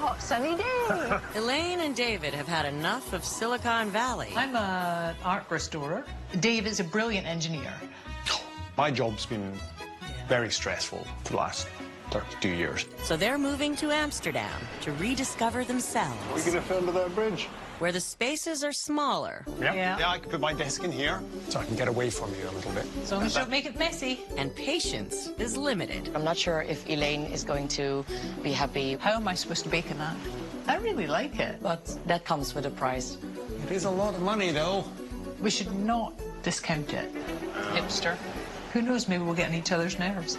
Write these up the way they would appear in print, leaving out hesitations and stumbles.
hot sunny day. Elaine and David have had enough of Silicon Valley. I'm an art restorer. Dave is a brilliant engineer. My job's been very stressful for the last 32 years. So they're moving to Amsterdam to rediscover themselves. We're going to film to that bridge. Where the spaces are smaller. Yeah, I can put my desk in here so I can get away from you a little bit. As long as you don't make it messy. And patience is limited. I'm not sure if Elaine is going to be happy, How am I supposed to bake in that? I really like it. but that comes with a price. It is a lot of money, though. We should not discount it. Hipster. Who knows, maybe we'll get on each other's nerves.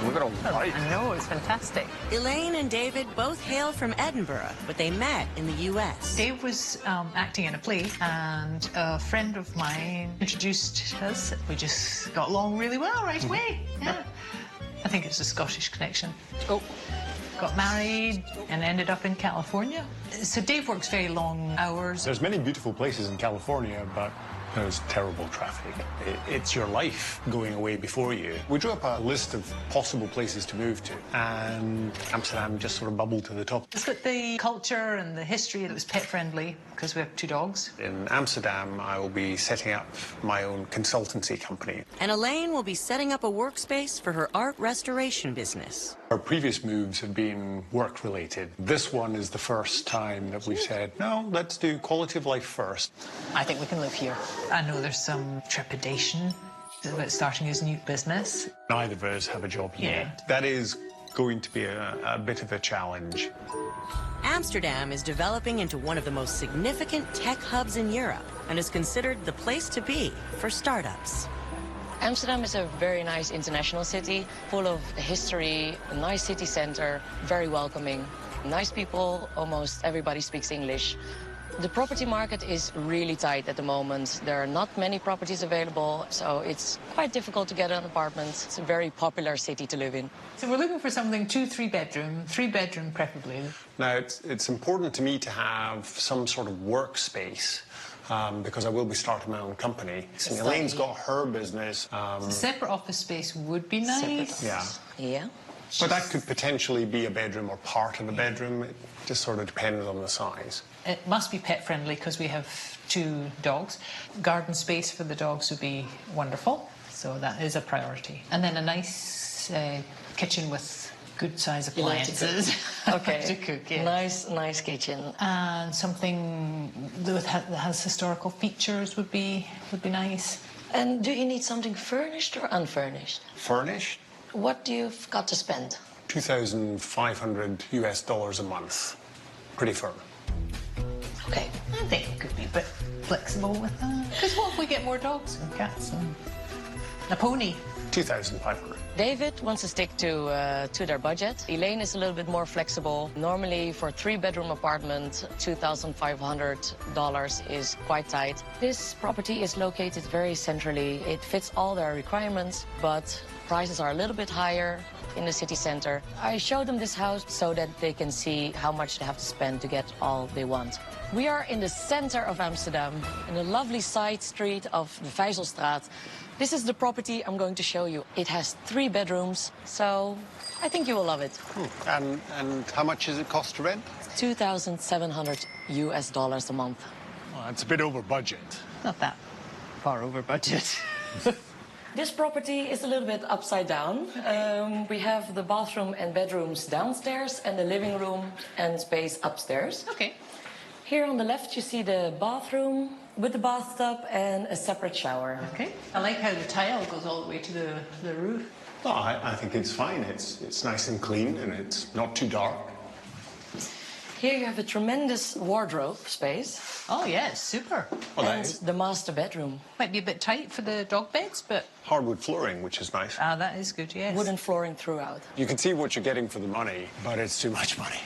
Look at all the lights. I know, it's fantastic. Elaine and David both hail from Edinburgh, but they met in the U.S. Dave was acting in a play, and a friend of mine introduced us. We just got along really well right away. Yeah. I think it's a Scottish connection. Oh, Got married and ended up in California. So Dave works very long hours. There's many beautiful places in California, but there's terrible traffic. It's your life going away before you. We drew up a list of possible places to move to, and Amsterdam just sort of bubbled to the top. It's got the culture and the history. It was pet friendly because we have 2 dogs. In Amsterdam, I will be setting up my own consultancy company. And Elaine will be setting up a workspace for her art restoration business. Our previous moves have been work-related. This one is the first time that we've said, no, let's do quality of life first. I think we can live here. I know there's some trepidation about starting his new business. Neither of us have a job yet. That is going to be a bit of a challenge. Amsterdam is developing into one of the most significant tech hubs in Europe and is considered the place to be for startups. Amsterdam is a very nice international city, full of history, a nice city center, very welcoming. Nice people, almost everybody speaks English. The property market is really tight at the moment. There are not many properties available, so it's quite difficult to get an apartment. It's a very popular city to live in. So we're looking for something 2-3 bedroom, 3 bedroom preferably. Now, it's important to me to have some sort of workspace because I will be starting my own company. So Elaine's got her business. A separate office space would be nice. Yeah. Yeah. But that could potentially be a bedroom or part of a bedroom. It just sort of depends on the size. It must be pet friendly because we have 2 dogs. Garden space for the dogs would be wonderful, so that is a priority. And then a nice kitchen with good size appliances. Okay. To cook, yeah. Nice kitchen. And something that has historical features would be nice. And do you need something furnished or unfurnished? Furnished, What do you got to spend? $2,500 a month. Pretty firm. Okay. I think we could be a bit flexible with that. Because what if we get more dogs and cats and a pony? 2,500. David wants to stick to their budget. Elaine is a little bit more flexible. Normally, for a 3-bedroom apartment, $2,500 is quite tight. This property is located very centrally. It fits all their requirements, but prices are a little bit higher in the city center. I showed them this house so that they can see how much they have to spend to get all they want. We are in the center of Amsterdam, in a lovely side street of the Vijzelstraat. This is the property I'm going to show you. It has 3 bedrooms, so I think you will love it. And how much does it cost to rent? $2,700 a month. Well, that's a bit over budget. Not that far over budget. This property is a little bit upside down. We have the bathroom and bedrooms downstairs and the living room and space upstairs. Okay. Here on the left you see the bathroom with the bathtub and a separate shower. Okay. I like how the tile goes all the way to the roof. Well, I think it's fine. It's nice and clean and it's not too dark. Here you have a tremendous wardrobe space. Oh, yes, super. Well, And the master bedroom. Might be a bit tight for the dog beds, but... hardwood flooring, which is nice. that is good, yes. Wooden flooring throughout. You can see what you're getting for the money, but it's too much money.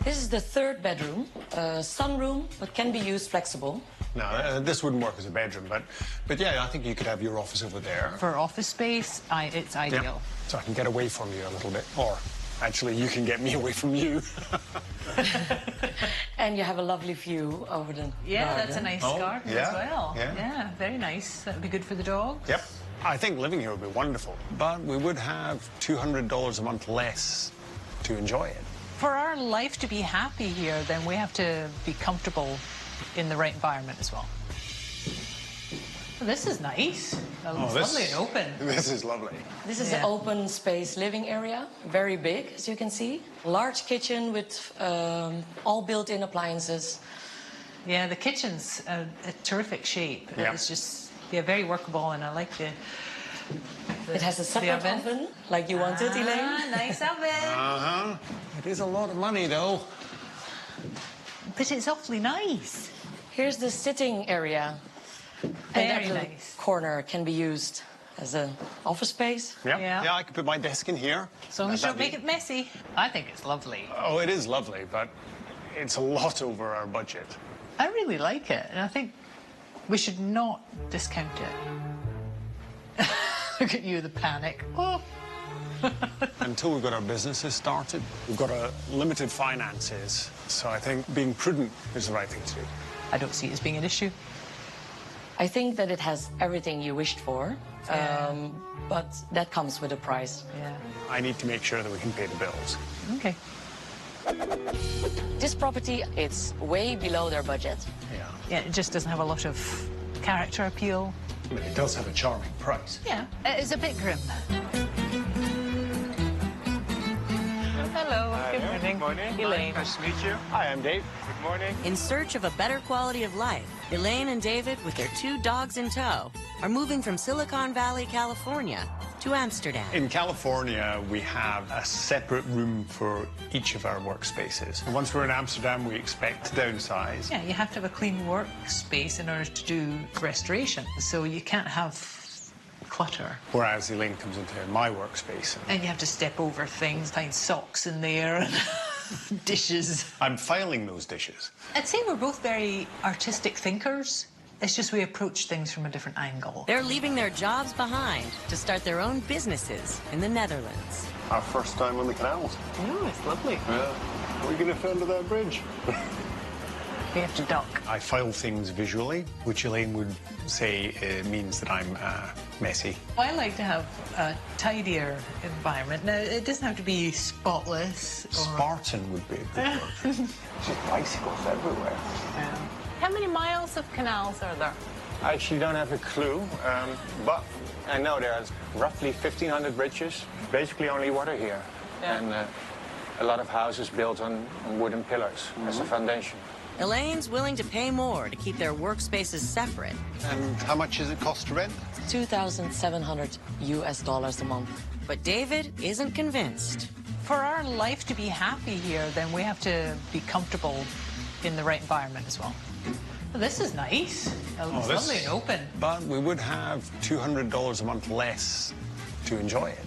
This is the 3rd bedroom, sunroom, but can be used flexible. No, this wouldn't work as a bedroom, but yeah, I think you could have your office over there. For office space, it's ideal. So I can get away from you a little bit, or Actually, you can get me away from you. And you have a lovely view over the garden. That's a nice garden as well. Yeah. Very nice. That would be good for the dogs. Yep. I think living here would be wonderful, but we would have $200 a month less to enjoy it. For our life to be happy here, then we have to be comfortable in the right environment as well. This is nice. It's lovely and open. This is lovely. This is an open space living area, very big, as you can see. Large kitchen with all built-in appliances. Yeah, the kitchen's a terrific shape. Yeah. It's just, very workable, and I like the It has a separate oven, like you wanted, Elaine. Nice oven. Uh-huh. It is a lot of money, though. But it's awfully nice. Here's the sitting area. Very and that little nice. corner can be used as an office space. Yeah. Yeah, I could put my desk in here. As long as you don't make it messy. I think it's lovely. Oh, it is lovely, but it's a lot over our budget. I really like it, and I think we should not discount it. Look at you, the panic. Oh. Until we've got our businesses started, we've got limited finances, so I think being prudent is the right thing to do. I don't see it as being an issue. I think that it has everything you wished for, but that comes with a price. Yeah. I need to make sure that we can pay the bills. Okay. This property, it's way below their budget. Yeah. Yeah, it just doesn't have a lot of character appeal. But it does have a charming price. Yeah, it's a bit grim. Hello, good morning. Good morning. Elaine. Nice to meet you. Hi, I'm Dave. Good morning. In search of a better quality of life, Elaine and David, with their 2 dogs in tow, are moving from Silicon Valley, California, to Amsterdam. In California, we have a separate room for each of our workspaces. And once we're in Amsterdam, we expect to downsize. Yeah, you have to have a clean workspace in order to do restoration, so you can't have clutter. Whereas Elaine comes into my workspace. And you have to step over things, find socks in there and dishes. I'm filing those dishes. I'd say we're both very artistic thinkers. It's just we approach things from a different angle. They're leaving their jobs behind to start their own businesses in the Netherlands. Our first time on the canals. Oh, it's lovely. Yeah. We're going to fit under that bridge. We have to duck. I file things visually, which Elaine would say means that I'm messy. I like to have a tidier environment. Now, it doesn't have to be spotless. Spartan would be a good word. Just bicycles everywhere. How many miles of canals are there? I actually don't have a clue, but I know there's roughly 1,500 bridges. Basically only water here. Yeah. And a lot of houses built on wooden pillars as a foundation. Elaine's willing to pay more to keep their workspaces separate. And how much does it cost to rent? $2,700 US a month. But David isn't convinced. For our life to be happy here, then we have to be comfortable in the right environment as well. Well, this is nice. It's lovely and open. But we would have $200 a month less to enjoy it.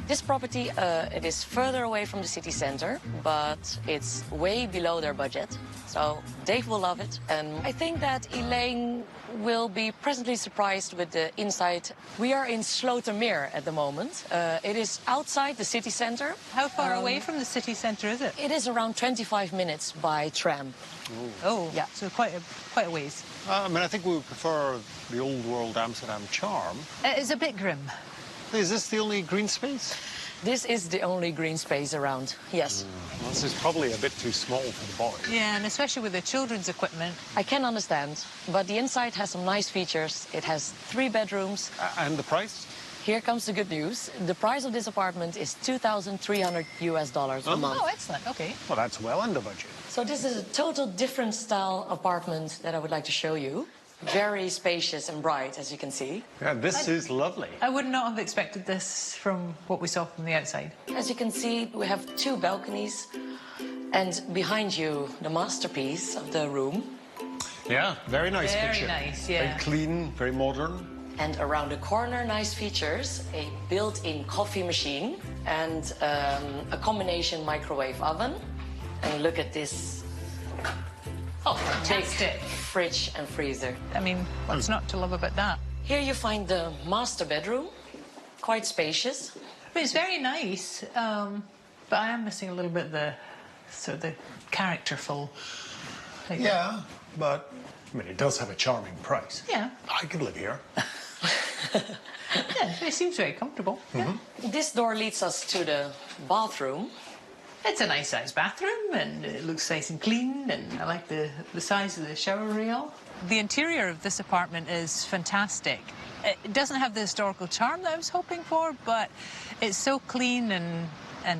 This property, it is further away from the city center, but it's way below their budget. So Dave will love it. And I think that Elaine will be pleasantly surprised with the inside. We are in Slotermeer at the moment. It is outside the city center. How far away from the city centre is it? It is around 25 minutes by tram. Oh, Yeah. So quite a ways. I mean, I think we would prefer the old world Amsterdam charm. It's a bit grim. Is this the only green space? This is the only green space around, yes. Well, this is probably a bit too small for the boys. Yeah, and especially with the children's equipment. I can understand, but the inside has some nice features. It has 3 bedrooms. And the price? Here comes the good news. The price of this apartment is $2,300 US a month. Oh, excellent. Okay. Well, that's well under budget. So this is a total different style apartment that I would like to show you. Very spacious and bright, as you can see. Yeah, this is lovely. I would not have expected this from what we saw from the outside. As you can see, we have 2 balconies. And behind you, the masterpiece of the room. Yeah, very nice Very kitchen. nice, yeah. Very clean, very modern. And around the corner, nice features, a built-in coffee machine and a combination microwave oven. And look at this Oh, big fantastic. fridge and freezer. I mean, what's not to love about that? Here you find the master bedroom, quite spacious. But it's very nice. But I am missing a little bit the sort of the characterful. Yeah, but I mean, it does have a charming price. Yeah. I could live here. Yeah, it seems very comfortable. This door leads us to the bathroom. It's a nice sized bathroom and it looks nice and clean, and I like the size of the shower rail. The interior of this apartment is fantastic. It doesn't have the historical charm that I was hoping for, but it's so clean and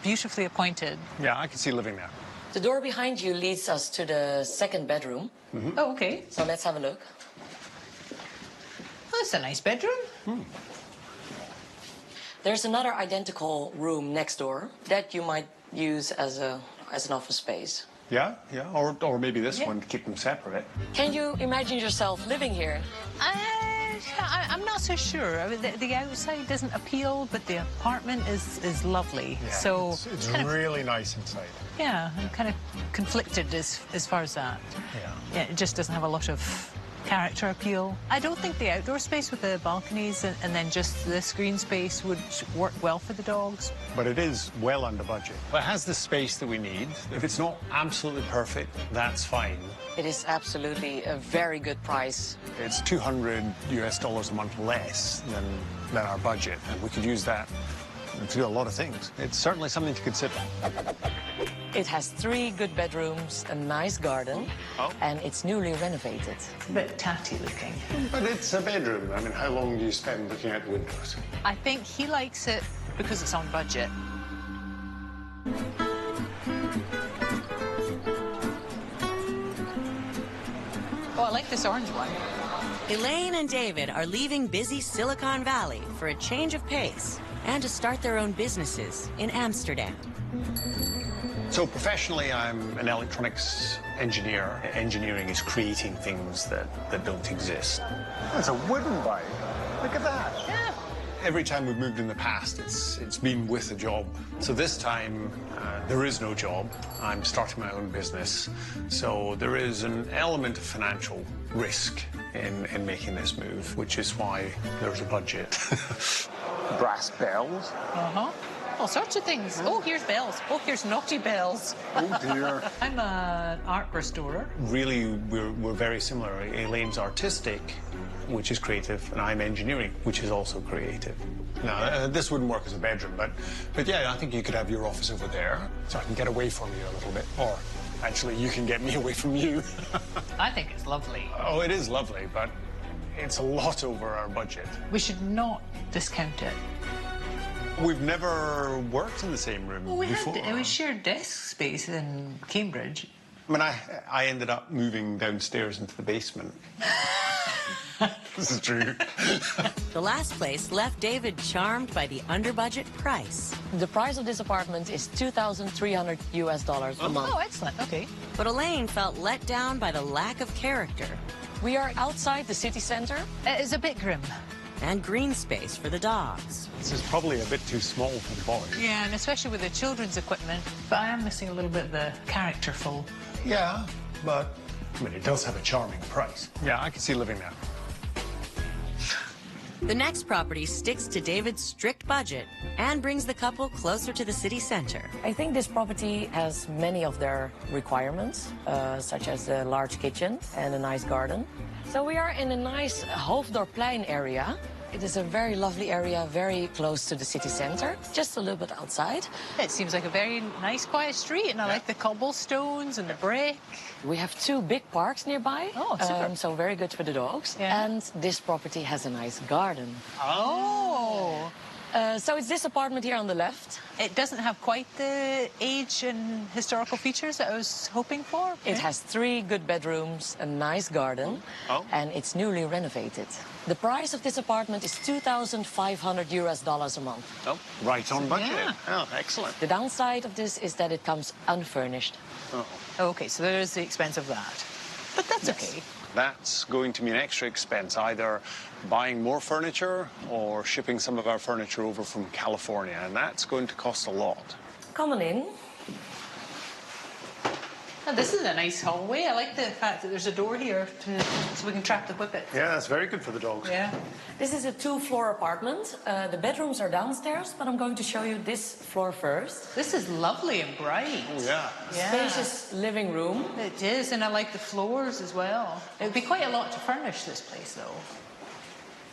beautifully appointed. Yeah, I could see living there. The door behind you leads us to the second bedroom. Oh, okay. So let's have a look. Oh, it's a nice bedroom. There's another identical room next door that you might use as an office space. Yeah, yeah, or maybe this one to keep them separate. Can you imagine yourself living here? I'm not so sure. I mean, the outside doesn't appeal, but the apartment is lovely. Yeah, so it's really nice inside. yeah, I'm kind of conflicted as far as that. Yeah. It just doesn't have a lot of character appeal. I don't think the outdoor space with the balconies and then just the screen space would work well for the dogs. But it is well under budget. But it has the space that we need. If it's not absolutely perfect, that's fine. It is absolutely a very good price. It's $200 a month less than our budget, and we could use that to do a lot of things. It's certainly something to consider. It has 3 good bedrooms, a nice garden, and it's newly renovated. A bit tatty looking. But it's a bedroom. I mean, how long do you spend looking out the windows? I think he likes it because it's on budget. Oh, I like this orange one. Elaine and David are leaving busy Silicon Valley for a change of pace and to start their own businesses in Amsterdam. So professionally, I'm an electronics engineer. Engineering is creating things that don't exist. That's a wooden bike. Look at that. Yeah. Every time we've moved in the past, it's been with a job. So this time, there is no job. I'm starting my own business. So there is an element of financial risk in making this move, which is why there's a budget. Brass bells. Uh-huh. All sorts of things. Oh, here's bells. Oh, here's naughty bells. Oh, dear. I'm an art restorer. Really, we're very similar. Elaine's artistic, which is creative, and I'm engineering, which is also creative. Now, this wouldn't work as a bedroom, but yeah, I think you could have your office over there, so I can get away from you a little bit. Or, actually, you can get me away from you. I think it's lovely. Oh, it is lovely, but it's a lot over our budget. We should not discount it. We've never worked in the same room Well, before. we shared desk space in Cambridge. I mean, I ended up moving downstairs into the basement. This is true. The last place left David charmed by the under-budget price. The price of this apartment is $2,300 a month. Oh, excellent. Okay. But Elaine felt let down by the lack of character We are outside the city center. It's a bit grim. and green space for the dogs. This is probably a bit too small for the boys. Yeah, and especially with the children's equipment. But I am missing a little bit of the characterful. Yeah, but I mean, it does have a charming price. Yeah, I can see living there. The next property sticks to David's strict budget and brings the couple closer to the city center. I think this property has many of their requirements, such as a large kitchen and a nice garden. So we are in a nice Hoofddorpplein area. It is a very lovely area, very close to the city center, just a little bit outside. It seems like a very nice, quiet street, and I like the cobblestones and the brick. We have 2 big parks nearby, Oh, super. so very good for the dogs. Yeah. And this property has a nice garden. Oh! So it's this apartment here on the left. It doesn't have quite the age and historical features that I was hoping for. It has 3 good bedrooms, a nice garden, and it's newly renovated. The price of this apartment is $2,500 a month. Oh, right on budget. Yeah. Oh, excellent. The downside of this is that it comes unfurnished. Oh. Okay, so there's the expense of that. But that's okay. That's going to be an extra expense, either buying more furniture or shipping some of our furniture over from California, and that's going to cost a lot. Come on in. Oh, this is a nice hallway. I like the fact that there's a door here so we can trap the whippet. Yeah, that's very good for the dogs. Yeah. This is a 2-floor apartment. The bedrooms are downstairs, but I'm going to show you this floor first. This is lovely and bright. Oh, yeah. Yeah. Spacious living room. It is, and I like the floors as well. It would be quite a lot to furnish this place, though.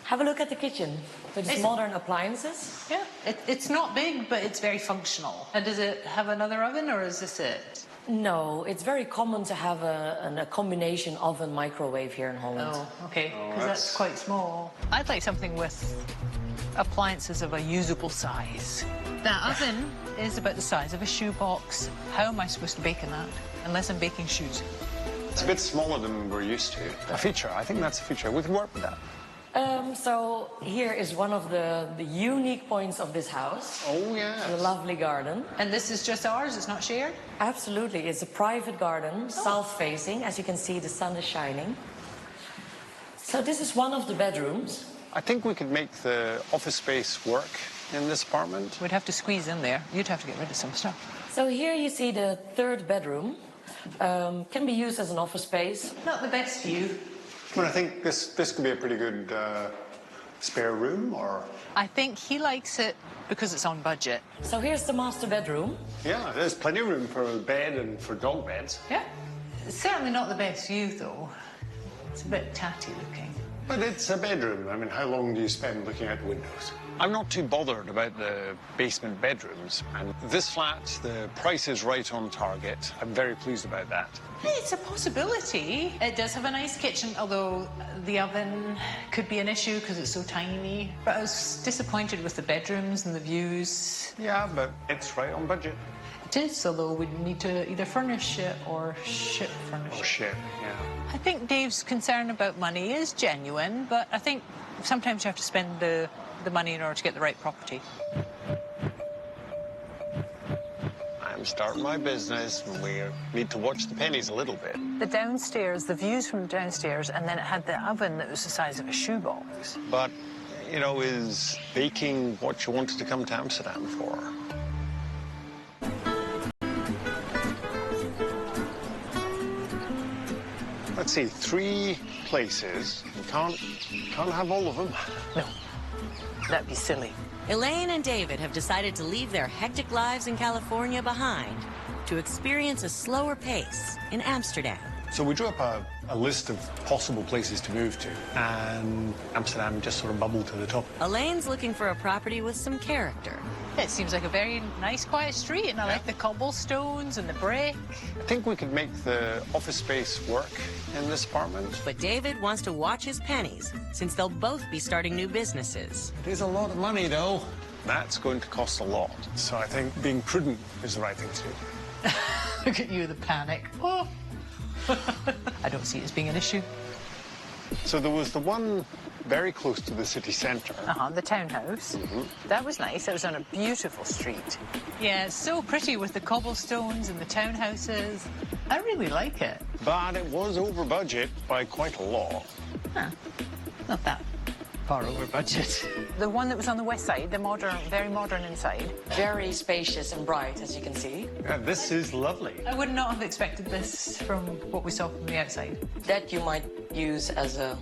Have a look at the kitchen with its It's- modern appliances. Yeah. It's not big, but it's very functional. And does it have another oven, or is this it? No, it's very common to have a combination oven microwave here in Holland. Oh, okay, Oh, because that's that's- quite small. I'd like something with appliances of a usable size. That oven is about the size of a shoebox. How am I supposed to bake in that? Unless I'm baking shoes. It's a bit smaller than we're used to. A feature, I think that's a feature. We can work with that. So here is one of the unique points of this house. Oh, yeah. The lovely garden. And this is just ours, it's not shared? Absolutely, it's a private garden, south-facing. As you can see, the sun is shining. So this is one of the bedrooms. I think we could make the office space work in this apartment. We'd have to squeeze in there. You'd have to get rid of some stuff. So here you see the third bedroom. Can be used as an office space. Not the best view. But I think this could be a pretty good spare room, or... I think he likes it because it's on budget. So here's the master bedroom. Yeah, there's plenty of room for a bed and for dog beds. Yeah. It's certainly not the best view, though. It's a bit tatty looking. But it's a bedroom. I mean, how long do you spend looking out the windows? I'm not too bothered about the basement bedrooms. And this flat, the price is right on target. I'm very pleased about that. It's a possibility. It does have a nice kitchen, although the oven could be an issue because it's so tiny. But I was disappointed with the bedrooms and the views. Yeah, but it's right on budget. It is, although we'd need to either furnish it or furnish Oh, it. shit, yeah. I think Dave's concern about money is genuine, but I think sometimes you have to spend the money in order to get the right property. I'm starting my business, and we need to watch the pennies a little bit. The downstairs, the views from downstairs, and then it had the oven that was the size of a shoebox. But, you know, is baking what you wanted to come to Amsterdam for? Let's see, 3 places. You can't have all of them. No, that'd be silly. Elaine and David have decided to leave their hectic lives in California behind to experience a slower pace in Amsterdam. So we drew up a list of possible places to move to, and Amsterdam just sort of bubbled to the top. Elaine's looking for a property with some character. It seems like a very nice, quiet street, and I like the cobblestones and the brick. I think we could make the office space work in this apartment. But David wants to watch his pennies, since they'll both be starting new businesses. It is a lot of money, though. That's going to cost a lot. So I think being prudent is the right thing to do. Look at you, the panic. Oh. I don't see it as being an issue. So there was the one very close to the city centre. The townhouse. That was nice. It was on a beautiful street. Yeah, it's so pretty with the cobblestones and the townhouses. I really like it. But it was over budget by quite a lot. Not that far over budget. The one that was on the west side, the modern, very modern inside. Very spacious and bright, as you can see. Yeah, this is lovely. I would not have expected this from what we saw from the outside. That you might use as an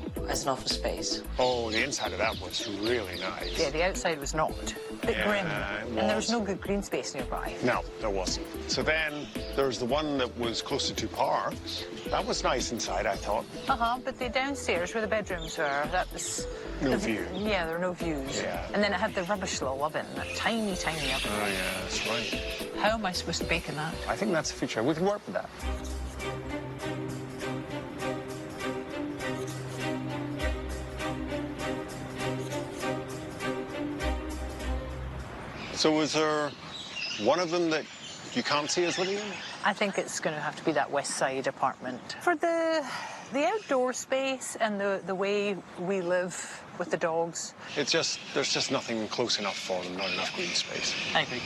office space. Oh, the inside of that was really nice. Yeah, the outside was not. A bit Yeah, grim. it And there was was. no good green space nearby. No, there wasn't. So then there's the one that was closer to parks. That was nice inside, I thought. But the downstairs where the bedrooms were, that was... No view. Yeah, there were no views. Yeah. And then it had the rubbish little oven, that tiny, tiny oven. Oh, yeah, that's right. How am I supposed to bake in that? I think that's a feature. We can work with that. So is there one of them that you can't see us living in? I think it's going to have to be that west side apartment. For the outdoor space and the way we live with the dogs. It's just, there's just nothing close enough for them, not enough green space. I agree.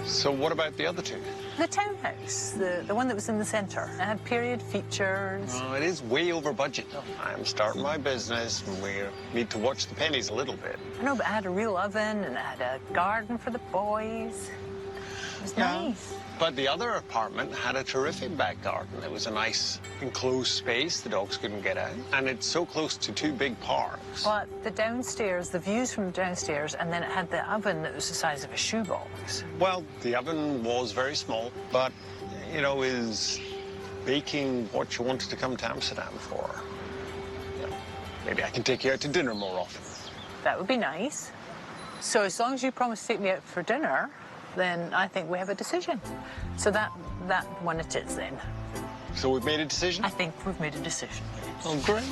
So what about the other two? The townhouse, the one that was in the centre. It had period features. Oh, it is way over budget, though. I'm starting my business, and we need to watch the pennies a little bit. I know, but it had a real oven and it had a garden for the boys. It's nice. But the other apartment had a terrific back garden. It was a nice enclosed space. The dogs couldn't get out. And it's so close to two big parks. But the downstairs, the views from downstairs, and then it had the oven that was the size of a shoebox. Well, the oven was very small, but, you know, is baking what you wanted to come to Amsterdam for. You know, maybe I can take you out to dinner more often. That would be nice. So as long as you promise to take me out for dinner, then I think we have a decision. So that one it is then. So we've made a decision? I think we've made a decision. Oh, great.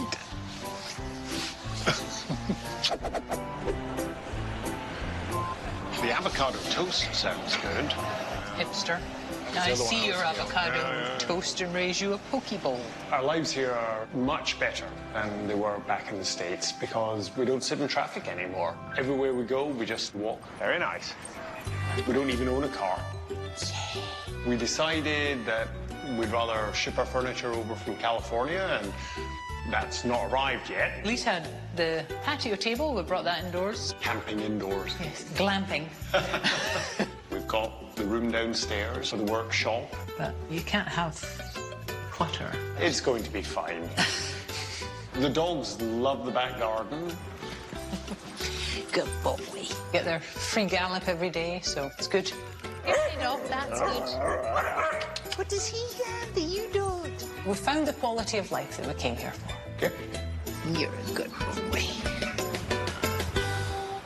The avocado toast sounds good. Hipster. Now I see your avocado toast and raise you a poke bowl. Our lives here are much better than they were back in the States because we don't sit in traffic anymore. Everywhere we go, we just walk. Very nice. We don't even own a car. We decided that we'd rather ship our furniture over from California, and that's not arrived yet. Elise had the patio table. We brought that indoors. Camping indoors. Yes, glamping. We've got the room downstairs for the workshop. But you can't have clutter. It's going to be fine. The dogs love the back garden. Good boy. Get their free gallop every day, so it's good. That's good. What does he have that you don't? We found the quality of life that we came here for. Okay. You're a good boy.